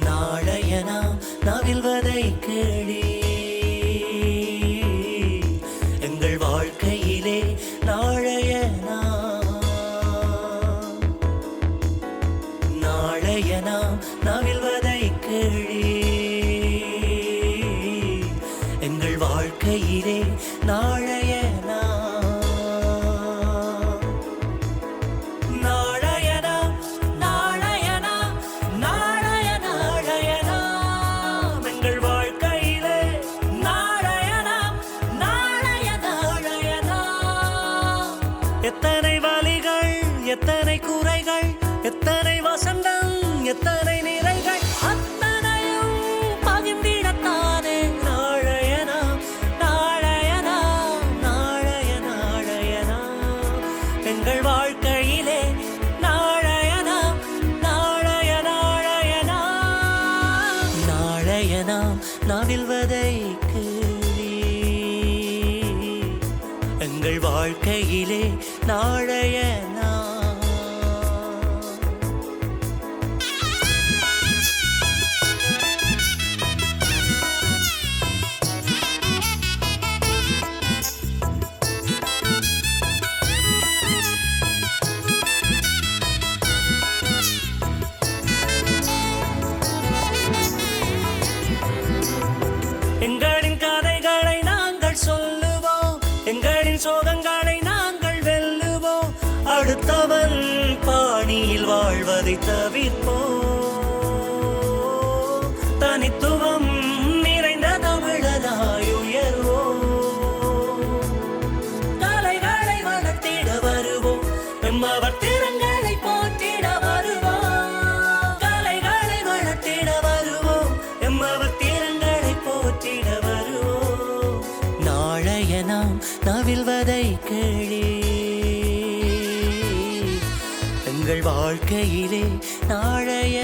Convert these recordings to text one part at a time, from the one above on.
நாளைய நாம் நவில்வதை கேளி எங்கள் வாழ்க்கையிலே நாளைய நாம் நவில்வதை கேளி எங்கள் வாழ்க்கையிலே நாளைய எத்தனை வலிகள் எத்தனை குறைகள் எத்தனை வசந்தம் எத்தனை நிறைகள் அத்தனையும் பகிர்ந்திடத்தானே நாளைய நாம் நாளைய நாம் நாளைய நாளைய நாம் எங்கள் வாழ்க்கையிலே நாளைய நாம் நாளைய நாளைய நாம் நாளைய நாம் நவில்வதை எங்கள் வாழ்க்கையிலே நாளைய எங்களின் கதைகளை நாங்கள் சொல்லுவோம் எங்களின் சோகங்களை நாங்கள் வெல்லுவோம் அடுத்தவன் பாணியில் வாழ்வதை தவிர்ப்போம் தனித்துவம் நிறைந்த தமிழராய் உயர்வோம் கலைகளை வளர்த்திட வருவோம் எம்மவர் திறங்களை போற்றிட வருவோம் கலைகளை வளர்த்திட வருவோம் எம்மவர் திறங்களை போற்றிட வருவோம் நாளைய நாம் நவில்வதை கேளி எங்கள் வாழ்க்கையிலே நாளைய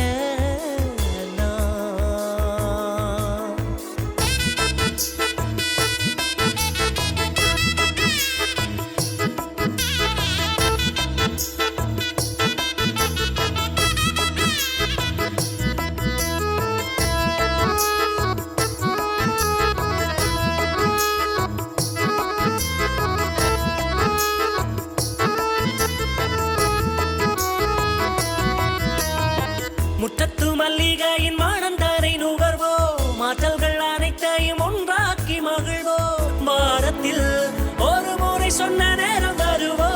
முற்றத்து மல்லிகையின் மணந்தாரை நுகர்வோ மாற்றல்கள் அனைத்தையும் ஒன்றாக்கி மகிழ்வோ வாரத்தில் ஒரு முறை சொன்ன நேரம் வருவோ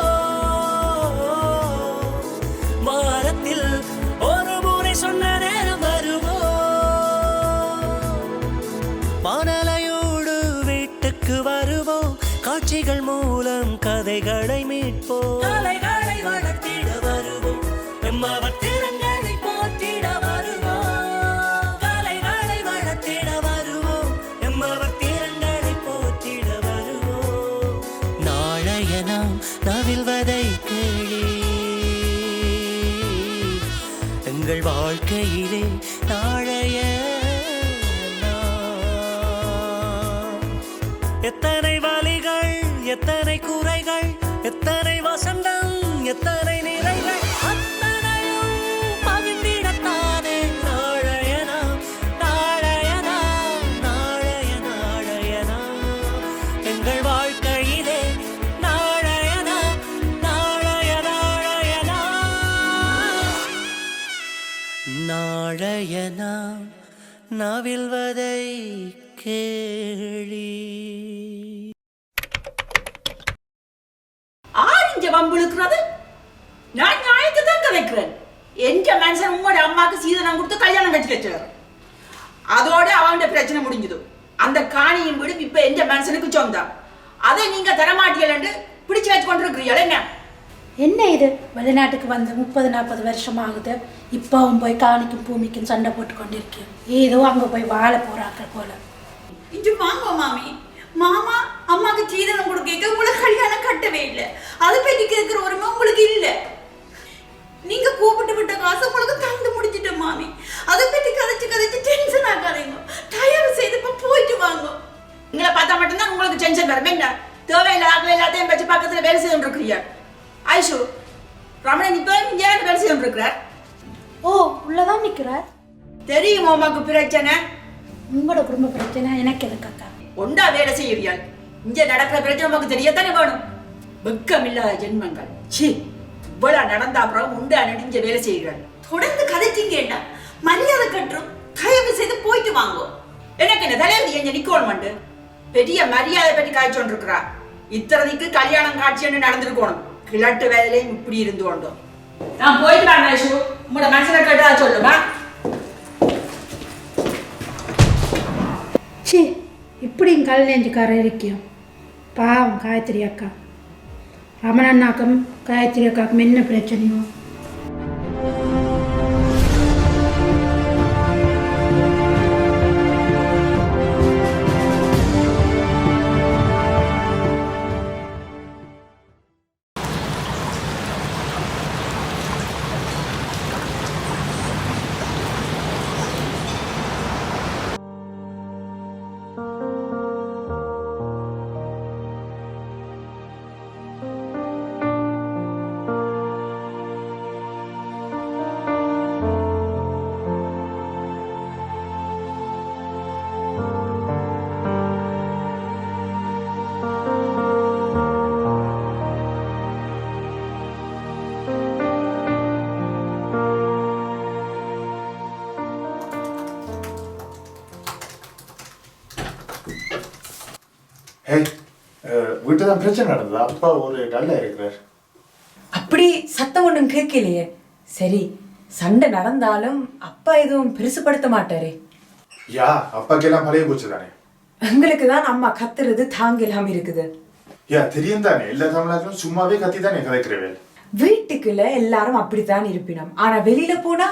வாரத்தில் ஒரு முறை சொன்ன நேரம் வருவோ வானலையோடு வீட்டுக்கு வருவோம் காட்சிகள் மூலம் கதைகளை மீட்போம் கலைகளை வளர்த்திட வருவோம் எம்மவர் திறங்களை போற்றிட வருவோம் கலைகளை வளர்த்திட வருவோம் எம்மவர் திறங்களை போற்றிட வருவோம் நாளைய நாம் நவில்வதை கேளி எங்கள் வாழ்க்கையிலே நாளைய எத்தனை வலிகள் எத்தனை குறைகள் எத்தனை வசந்தம் எத்தனை நிறைகள் அத்தனையும் பகிர்ந்திடத்தானே நாளைய நாம் நாளைய நாம் நாளைய நாளைய நாம் எங்கள் வாழ்க்கையிலே நாளைய நாம் நாளைய நாளைய நாம் நாளைய நாம் நவில்வதை கேளி வம்புழுக்கிறது நான் நியாயத்தை தான் கதைக்கிறேன் எந்த மனுஷன் உங்களோட அம்மாவுக்கு சீதனம் கொடுத்து கல்யாணம் கட்டி வச்சாரு அதோட அவன் பிரச்சனை முடிஞ்சது அந்த காணியும் வீடும் இப்ப எந்த மனுஷனுக்கு சொந்தம் அதை நீங்க தரமாட்டீங்கன்னு பிடிச்சு வச்சு கொண்டிருக்கிறீங்களா என்ன என்ன இது வெளிநாட்டுக்கு வந்து 30-40 வருஷம் ஆகுது இப்பவும் போய் காணிக்கும் பூமிக்கும் சண்டை போட்டு கொண்டிருக்கேன் ஏதோ அங்க போய் வாழ போறாங்க போல இன்று வாங்க மாமி மாமா அம்மாக்கு சீதனம் கொடுக்க உங்களுக்கு கல்யாணம் கட்டவே இல்லை அதை பற்றி கேட்கிற உரிமை உங்களுக்கு இல்லை நீங்க கூப்பிட்டு விட்ட காசு உங்களுக்கு தந்து முடிச்சிட்ட மாமி அதை பற்றி கதைச்சு டென்ஷன் ஆகாதீங்க தயவு செய்து போயிட்டு வாங்க உங்களை பார்த்தா மட்டும்தான் உங்களுக்கு டென்ஷன் வரும் என்ன தேவையில்லை ஆகல எல்லாத்தையும் வச்சு பக்கத்துல வேலை செய்து இருக்கிறீங்க ஐஷு ரமணன் இப்போ இங்கே வேலை செய்து இருக்கிறார் ஓ உள்ளதான் நிற்கிறார் தெரியுமா உமாக்கு பிரச்சனை? உங்களோட குடும்ப பிரச்சனை எனக்கு எதுக்கு அக்கா? ஒண்டா வேலை செய்யறியாள். இங்க நடக்கிற பிரச்சனை உமக்கு தெரியத்தானே வேணும். வெக்கமில்லாத ஜென்மங்கள். சி, இவ்வளவு நடந்த அப்புறம் உண்டா நடிஞ்ச வேலை செய்கிறாள். தொடர்ந்து கதைச்சிங்கன்னா மரியாதை கட்டுரும். தயவு செய்து போயிட்டு வாங்கோ. எனக்கு என்ன தலைவர் எங்க நிக்கோணும்ட்டு பெரிய மரியாதை பற்றி காய்ச்சி கொண்டிருக்கிறா. இத்தனைக்கு கல்யாணம் காட்சி நடந்திருக்கணும். கிழட்டு வேலையிலையும் இப்படி இருந்து கொண்டோம். நான் போயிட்டு வரேன் ஐஷு. உங்களோட மனசுல கேட்டதா சொல்லுமா? சி, இப்படியும் கல் நெஞ்சுக்காரர் இருக்கியும். பாவம் காயத்ரி அக்கா. ரமண அண்ணாக்கும் காயத்ரி அக்காவுக்கும் என்ன பிரச்சனையோ? வீட்டு தான் பிரச்சனை நடந்தது. அப்பா ஒரு டல்லா இருக்கிறார். அப்படி சத்தம் ஒன்றும் கேட்கலையே. சரி, சண்டை நடந்தாலும் அப்பா எதுவும் பெருசுப்படுத்த மாட்டாரே. யா, அப்பாக்கெல்லாம் பழைய போச்சு தானே. எங்களுக்கு தான் அம்மா கத்துறது தாங்கலாம் இருக்குது. யா, தெரியும் தானே. எல்லா தமிழர்களும் சும்மாவே கத்தி தானே கதைக்கிறவே. வீட்டுக்குள்ள எல்லாரும் அப்படித்தான் இருப்பினோம். ஆனா வெளியில போனா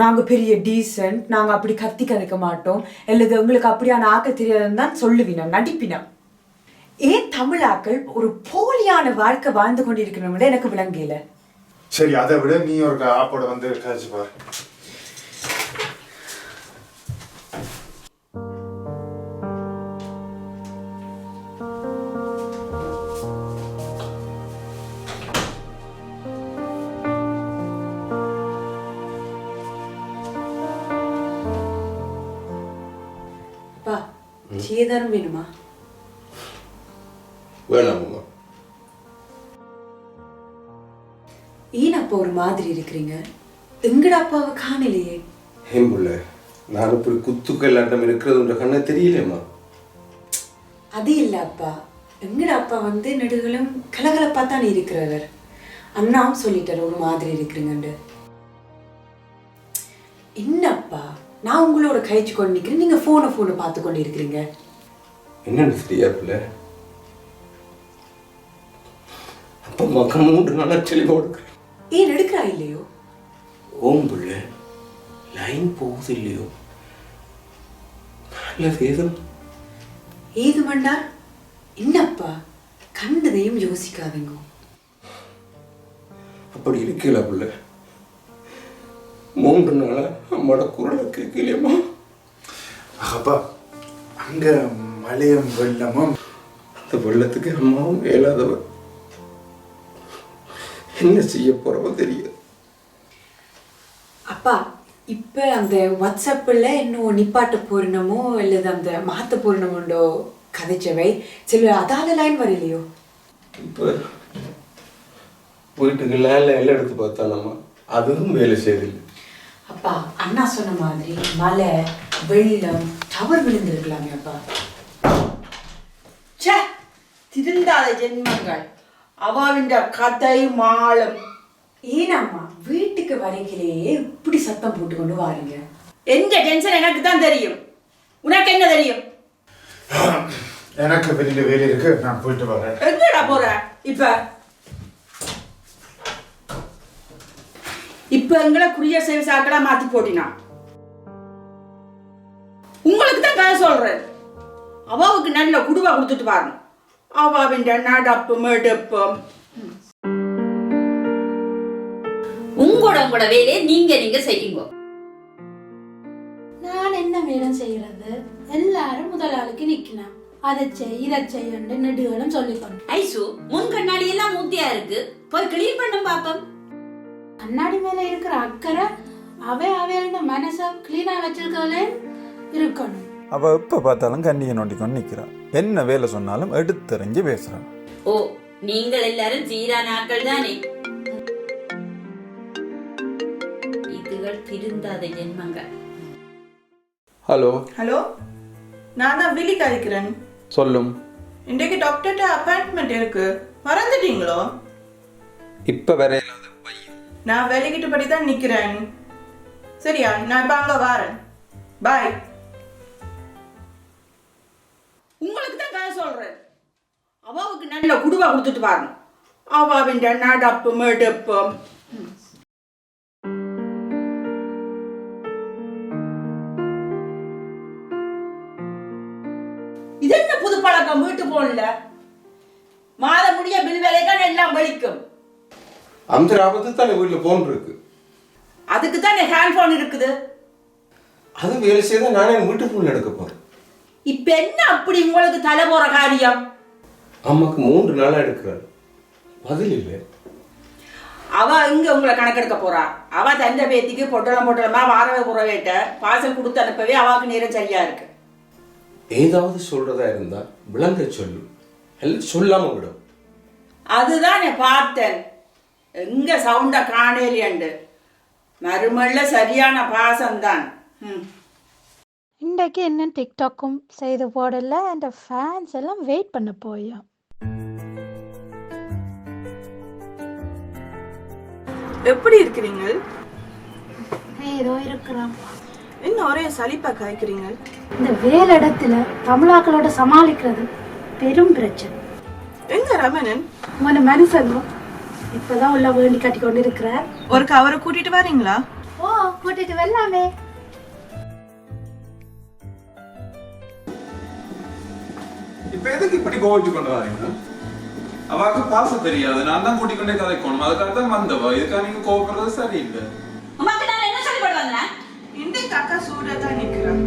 நாங்க பெரிய டீசன்ட், நாங்க அப்படி கத்தி கதைக்க மாட்டோம். அல்லது உங்களுக்கு அப்படியான ஆக்க தெரியாதுன்னு தான் சொல்லுவினோம், நடிப்பினோம். ஏன் தமிழாக்கள் ஒரு போலியான வாழ்க்கை வாழ்ந்து கொண்டிருக்கணும்னு எனக்கு விளங்கல. சரி, அதை விட நீ ஒரு ஆப்போட வந்து காய்ச்சி பாரு. அப்பா, சீதாரம் வேணுமா? வேணாம்மா. ஏன் அப்பா ஒரு மாதிரி இருக்கிறீங்க? எங்கட அப்பாவை காணலையே. ஏன் புள்ள, நான் இப்படி குத்துக்கல்லாட்டம் இருக்கிறது கண்ண தெரியலம்மா. அது இல்ல அப்பா, எங்கட அப்பா நெடுகளும் கலகலப்பா தான் இருக்கிறவர். அண்ணாவும் சொல்லிட்டார் ஒரு மாதிரி இருக்கிறீங்கன்னு. என்னப்பா, நான் உங்களோட கழிச்சு கொண்டு நிக்கிறேன், நீங்க போனை பார்த்து கொண்டு இருக்கிறீங்க. என்னன்னு சரியா புள்ள? அப்ப மக்க 3 நாளா தெளிவா எடுக்கிறேன். ஏன் எடுக்கிறா இல்லையோ? ஓம் புள்ள, லைன் போகுது இல்லையோ? அல்லது ஏதுமண்டா? என்னப்பா, கண்டதையும் யோசிக்காதங்க. அப்படி இருக்கல புள்ள. 3 நாளா அம்மாட குரலை கேட்கலையம்மா. அப்பா, அங்க மழையும் வெள்ளமும். அந்த வெள்ளத்துக்கு அம்மாவும் இயலாதவர். என்ன செய்ய போறவோ தெரியாது. அப்பா, இப்ப அந்த வாட்ஸ்அப்ல இன்னும் நிப்பாட்ட போறணுமோ அல்லது அந்த மாத்த போறணுமோ கதைச்சவை சில அதால லைன் வரலையோ? இப்போ வீட்டுக்கு எல்லாம் எடுத்து பார்த்தானம்மா, அதுவும் வேலை செய்தில்லை. அப்பா, அண்ணா சொன்ன மாதிரி மழை வெள்ளம் டவர் விழுந்திருக்கலாமே அப்பா. ச்சே, திருந்தாத ஜென்மங்கள். அவாவின் கதை மாலம். ஏனாம்மா வீட்டுக்கு வரைக்கிலேயே இப்படி சத்தம் போட்டு கொண்டு வாரீங்க? எந்த டென்ஷன் எனக்கு தான் தெரியும். உனக்கு என்ன தெரியும்? எனக்கு வெளியில வேலை இருக்கு, நான் போயிட்டு வரேன். எங்கடா போற? இப்ப எங்களை குரியர் சர்வீஸ் ஆக்களா மாத்தி போட்டினா. உங்களுக்கு தான் கதை சொல்றேன். அவாவுக்கு நல்ல குடுவா கொடுத்துட்டு பாருங்க. அவாவின் நடப்பு மெடுப்பு. உங்களோட வேலையை நீங்க செய்யுங்க. நான் என்ன வேலை செய்யறது? எல்லாரும் முதலாளிக்கு நிக்கணும். அதை செய் இதை செய்யண்டு நெடுகளும் சொல்லிக்கொண்டு. ஐசு, முன் கண்ணாடி எல்லாம் மூத்தியா இருக்கு, போய் கிளீன் பண்ண பாப்போம். கண்ணாடி மேல இருக்கிற அக்கறை அவையோட மனசை கிளீனா வச்சிருக்கவளே இருக்கணும். அவள் எப்போ பார்த்தாலும் கண்ணியை நோண்டிக்கொண்டு நிற்கிறாள். என்ன வேலை சொன்னாலும் எடுத்தறிஞ்சு பேசுகிறான். ஓ, நீங்கள் எல்லாரும் சீரான ஆட்கள் தானே. இதுகள் திருந்தாத ஜென்மங்கள். ஹலோ ஹலோ, நான் தான் விழி கழிக்கிறேன். சொல்லும். இன்றைக்கு டாக்டர்கிட்ட அப்பாயின்மெண்ட் இருக்கு, மறந்துட்டீங்களோ? இப்போ வேற இல்லாத பையன். நான் வேலைக்கிட்ட படி தான் நிற்கிறேன். சரியா, நான் இப்போ அங்கே வரேன். பாய். உங்களுக்கு தான் கதை சொல்றேன். அவாவுக்கு நல்ல குடுவா கொடுத்துட்டு பாருங்க. அவாவின் நடப்பு மெடுப்பு. இது என்ன புது பழக்கம்? வீட்டு போன்ல மாத முடிய பில் வேலைக்கான எல்லாம் வலிக்கும். அந்த ஆபத்து தானே வீட்டில் போன் இருக்கு. அதுக்கு தான் ஹேண்ட் போன் இருக்குது. அது வேலை செய்தா நானே வீட்டு போன் எடுக்க போறேன். இப்ப என்ன அப்படி உங்களுக்கு தலை போற காரியம்? அம்மாக்கு 3 நாளா எடுக்கிறாள், பதில் இல்லை. அவ இங்க உங்களை கணக்கெடுக்க போறா. அவ தந்த பேத்திக்கு பொட்டலமா வாரவே புறவேட்ட பாசல் கொடுத்து அனுப்பவே அவாக்கு நேரம் சரியா இருக்கு. ஏதாவது சொல்றதா இருந்தா விளங்க சொல்லு, எல்லாம் சொல்லாம விடும். அதுதான் பார்த்தேன். எங்க சவுண்ட காணேலியண்டு. மருமல்ல சரியான பாசம்தான். இன்றைக்கு என்ன டிக்டாக்கும் செய்து போடல, அந்த ஃபேன்ஸ் எல்லாம் வெயிட் பண்ண போயா. எப்படி இருக்கிறீங்க? ஏதோ இருக்கிறான். இன்னும் ஒரே சலிப்பா காய்க்கிறீங்க. இந்த வேலை இடத்துல தமிழாக்களோட சமாளிக்கிறது பெரும் பிரச்சனை. எங்க ரமணன்? உன மனுஷனும் இப்பதான் உள்ள வேண்டி கட்டி கொண்டு இருக்கிறார். ஒரு கவரை கூட்டிட்டு வரீங்களா? ஓ, கூட்டிட்டு வரலாமே. இப்போ எதுக்கு இப்படி கோவிச்சு கொண்டு வரீங்க? அவாக்கு பாசம் தெரியாது, நான் தான் கூட்டிக் கொண்டே கதைக்கணும். அதுக்காக தான் வந்தவா. இதுக்காக நீங்க கோவப்படுறது சரியில்லை. அம்மாக்கு நான் என்ன சொல்லி போடுவாங்க? இன்றைக்கு அக்கா சூடா தான் நிக்கிறேன்.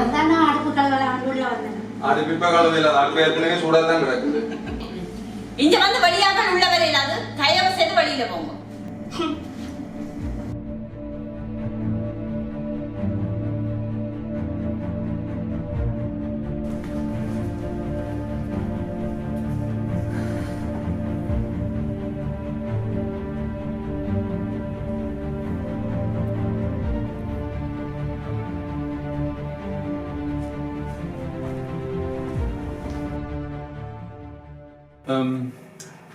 அதான் நான் அடுப்பு கலவலை உள்ள வந்தேன். அது பிப்ப கலவையில் அடுப்பு ஏற்கனவே சூடாக தான் கிடக்குது. இங்க வந்து வழியாக உள்ள வரையிலாது தயவு செய்து வழியில போங்க.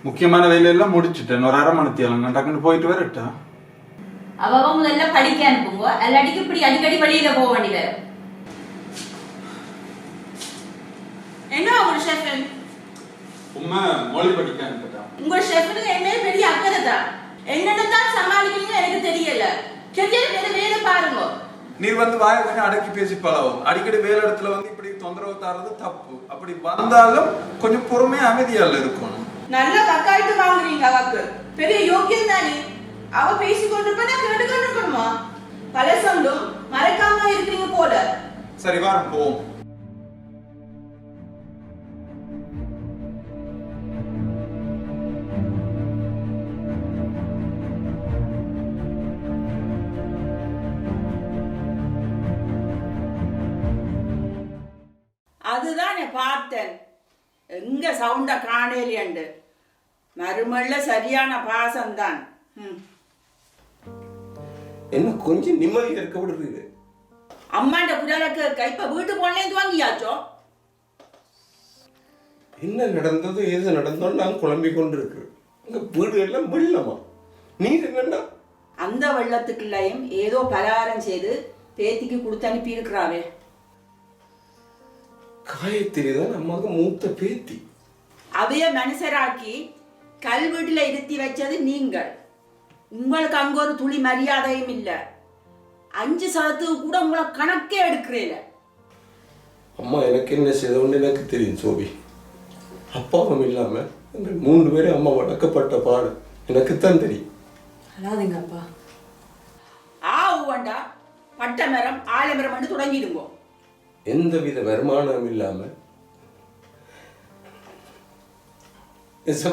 முக்கியமான வேலையெல்லாம் முடிச்சுட்டேன். ஒரு 1/2 மணி நேரம் நான் டக்குன்னு போயிட்டு வரட்டா? அவ முதல்ல படிக்க அனுப்புங்க, அல்லாடிக்கு இப்படி அடிக்கடி வழியில போக வேண்டி வரும். என்ன உங்க ஷெஃபன்? உண்மை மொழி படிக்க அனுப்பிட்டா. உங்க ஷெஃபனுக்கு என்ன பெரிய அக்கறை தான். என்னென்ன தான் சமாளிக்கிறீங்க எனக்கு தெரியல. கெட்டியா வேலை பாருங்க. நீர் வந்து வாயை கொஞ்சம் அடக்கி பேசி பழகும். அடிக்கடி வேலை இடத்துல வந்து இப்படி தொந்தரவு தரது தப்பு. அப்படி வந்தாலும் கொஞ்சம் பொறுமையா அமைதியால இருக்கணும். நல்லா கக்காயிட்டு வாங்குறீங்க. அவாக்கு பெரிய யோகியம் தானே. அவ பேசிக்கொண்டு நான் கேட்டுக்கொண்டு இருக்கணுமா? பல சொல்லும் மறைக்காம இருக்கிறீங்க போல. சரி, வாரம் போவோம். அதுதான் பார்த்தேன். எங்க சவுண்ட காணேலியண்டு. மருமல்ல சரியான பாசம்தான். என்ன கொஞ்சம் நிம்மதியா இருக்க விடுறது. அம்மாண்ட குரலுக்கு கைப்ப வீட்டு போனேந்து வாங்கியாச்சோ? என்ன நடந்தது ஏது நடந்தோன்னு நான் குழம்பிக் கொண்டு இருக்கிறேன். உங்க வீடு எல்லாம் வெள்ளமா? நீர் என்னண்டா? அந்த வெள்ளத்துக்குள்ளையும் ஏதோ பலகாரம் செய்து பேத்திக்கு கொடுத்து அனுப்பி இருக்கிறாவே. காயத்ரி தான் அம்மாவுக்கு மூத்த பேத்தி. அவைய மனுஷராக்கி கல்வீட்டுல இருத்தி வச்சது நீங்கள். உங்களுக்கு அங்க ஒரு துளி மரியாதையும் இல்லை. 5 சதத்துக்கு கூட உங்களை கணக்கே எடுக்கிறீல. அம்மா எனக்கு என்ன செய்தோன்னு எனக்கு தெரியும் சோபி. அப்பாவும் இல்லாம எங்கள் 3 பேரும் அம்மா வளர்க்கப்பட்ட பாடு எனக்குத்தான் தெரியும். அழாதீங்க அப்பா. வேண்டா பட்டை மரம் ஆலமரம் தொடங்கிடுங்க. எந்தவித வருமானம் இல்லாம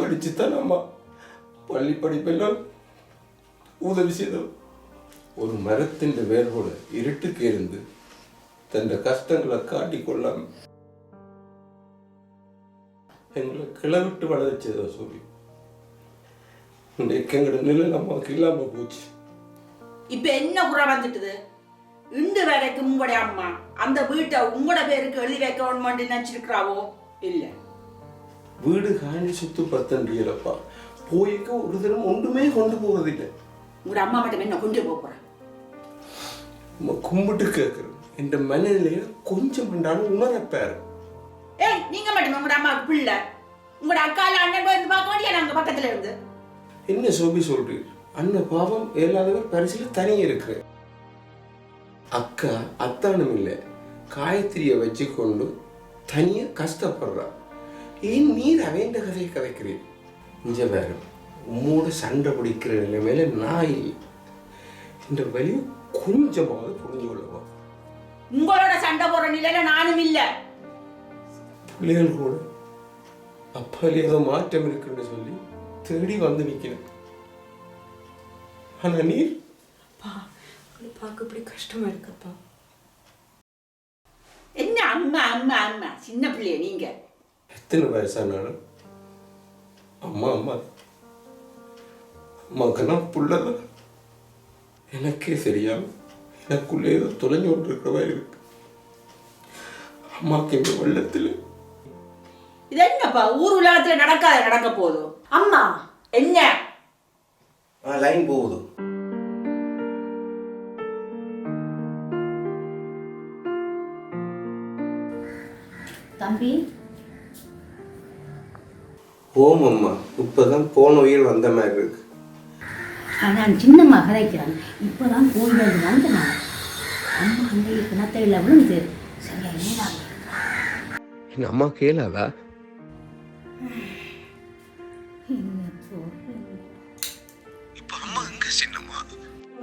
படிச்சுத்தான் அம்மா பள்ளி படிப்பெல்லாம் உதவி செய்தோம். ஒரு மரத்தின் வேர் போல இருட்டுக்கு இருந்து தன் கஷ்டங்களை காட்டிக்கொள்ளாம எங்களை கிளவிட்டு வளர்ச்சதோ சொல்லி இன்றைக்கு எங்களோட நிலை நமக்கு இல்லாம போச்சு. இப்ப என்ன குறை வந்துட்டுது? இன்று வரைக்கும் உங்களுடைய அம்மா அந்த வீட்டை உங்களோட பேருக்கு எழுதி வைக்கணும்னு நினைச்சிருக்கிறாவோ? இல்ல, வீடு காணி சுத்து பத்தன்றியலப்பா போய்க்க ஒரு தினம் ஒன்றுமே கொண்டு போவதில்லை. உங்களோட அம்மா மட்டும் என்ன கொண்டு போறேன் கும்பிட்டு கேட்கிறோம். என்ற மனநிலைய கொஞ்சம் பண்ணாலும் உணரப்பாரு. ஏய், நீங்க மட்டும் உங்களோட அம்மாவுக்கு பிள்ளை, உங்களோட அக்கால அண்ணன் போய் பார்க்க வேண்டிய நாங்க பக்கத்துல இருந்து. என்ன சோபி சொல்றீர்? அண்ணன் பாவம் இயலாதவர் பரிசில தனியே இருக்கிற அக்கா அத்தானும் இல்லை, காயத்ரியை வச்சு கொண்டு தனியா கஷ்டப்படுறா. ஏன் நீர் அவைந்த கதையை கதைக்கிறீர்? இஞ்ச வேற உம்மோட சண்டை பிடிக்கிற நிலைமையில நான் இல்லை. இந்த வழியை கொஞ்சமாவது புரிஞ்சு கொள்ளவா. உங்களோட சண்டை போற நிலையில நானும் இல்ல. பிள்ளைகள் கூட அப்பால ஏதோ மாற்றம் இருக்குன்னு சொல்லி தேடி வந்து நிக்கிறேன். ஆனா நீர் பார்க்க இப்படி கஷ்டமா இருக்கப்பா. என்ன அம்மா அம்மா அம்மா, சின்ன பிள்ளைய நீங்க. எத்தனை வயசானாலும் அம்மா அம்மா அம்மாவுக்கு நான் புள்ளதான். எனக்கே தெரியாம எனக்குள்ளே ஏதோ தொலைஞ்சு கொண்டு இருக்கிறவா இருக்கு. அம்மாக்கு இந்த வெள்ளத்துல இது என்னப்பா ஊர் உலகத்துல நடக்க போதும். அம்மா என்ன லைன் போகுது. தம்பி ஓம் அம்மா இப்பதான் போன உயிர் வந்த மாதிரி இருக்கு. நான் சின்னம்மா கதைக்கிறேன். இப்போதான் கோயில் வந்து நான் அம்மா அந்த கிணத்தையில் விழுந்து சரியா ஏறாங்க. என் அம்மா கேளாதா?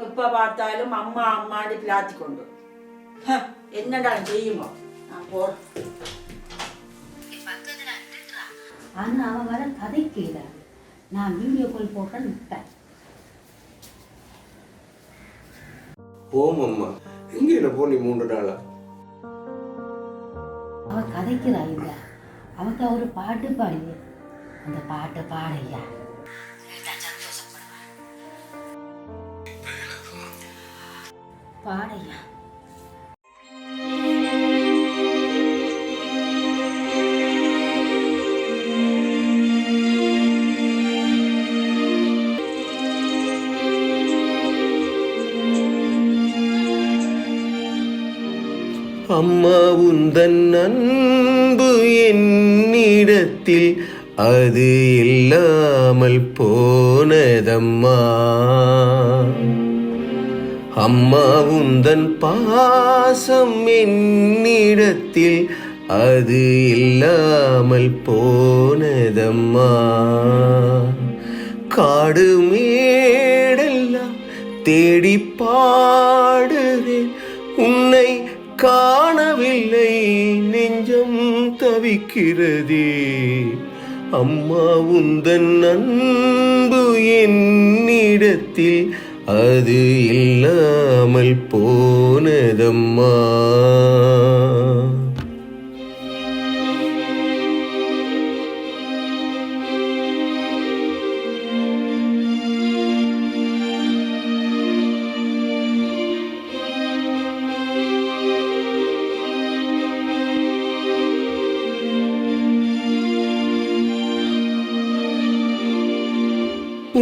எப்ப பார்த்தாலும் அம்மா அம்மாடி பிளாத்தி கொண்டு என்னடா செய்யுமோ. நான் போறேன். ஆனால் அவன் வர கதை கேட்காது. நான் வீடியோ கால் போட்டேன் விட்டேன். ஓம் அம்மா எங்க என்ன போனி 3 நாளா? அவன் கதைக்கிறா இல்லை, அவனுக்கு ஒரு பாட்டு பாடி அந்த பாட்டு பாடையா பாடையா. அம்மா உந்தன் அன்பு என்னிடத்தில் அது இல்லாமல் போனதம்மா. அம்மா உந்தன் பாசம் என்னிடத்தில் அது இல்லாமல் போனதம்மா. காடு மேடெல்லாம் தேடி பாடுறேன், உன்னை காணவில்லை நெஞ்சம் தவிக்கிறதே. அம்மா உந்தன் அன்பு என்னிடத்தில் அது இல்லாமல் போனதம்மா.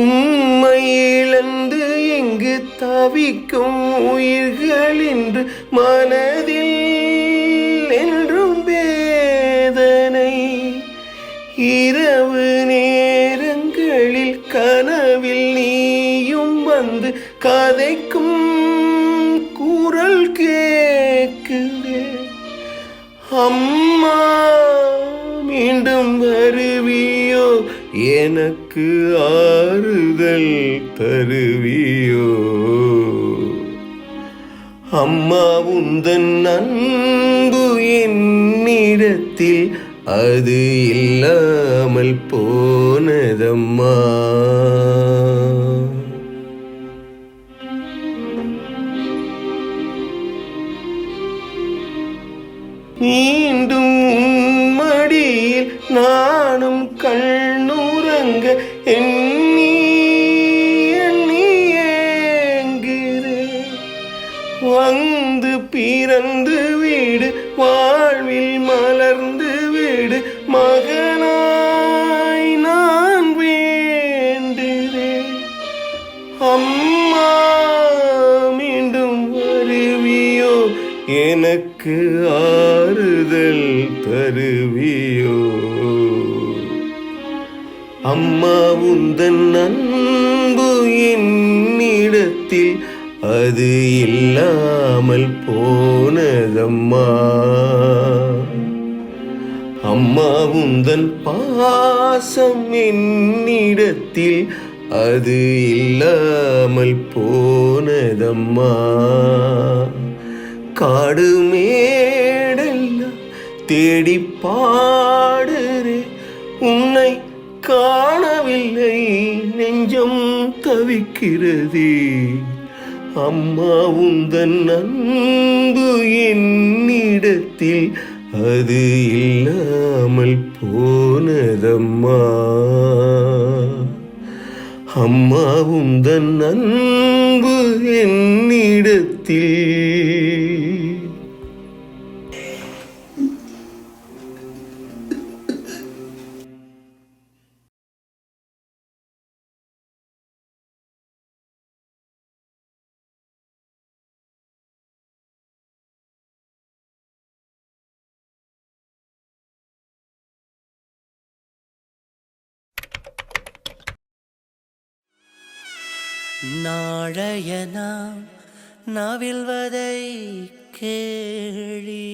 உம்மை இழந்து எங்கு தவிக்கும் உயிர்கள் என்று மனதில் என்றும் வேதனை. இரவு நேரங்களில் கனவில் நீயும் வந்து கதைக்கும் குரல் கேட்குதே. அம்மா மீண்டும் வருவியோ, எனக்கு ஆறுதல் தருவியோ. அம்மா உந்தன் அன்பு என்னிடத்தில் அது இல்லாமல் போனதம்மா. மீண்டும் உன் மடியில் நானும் கண்ணுறங்க எண்ணி எண்ணி ஏங்குகிறேன். வந்து பிறந்து வீடு வாழ்வில் மலர்ந்து வீடு மகனாய் நான் வேண்டுகிறேன். அம்மா மீண்டும் வருவியோ, எனக்கு ஆறுதல் தருவியோ. அம்மா உந்தன் அன்பு என்னிடத்தில் அது இல்லாமல் போனதம்மா. அம்மா உந்தன் பாசம் என்னிடத்தில் அது இல்லாமல் போனதம்மா. காடு மேடெல்லாம் தேடி பாடுறே, உன்னை காணவில்லை நெஞ்சம் தவிக்கிறதே. அம்மா உந்தன் அன்பு என்னிடத்தில் அது இல்லாமல் போனதம்மா. அம்மா உந்தன் அன்பு என்னிடத்தில். நாளைய நாம் நாவில்வதை கேளி.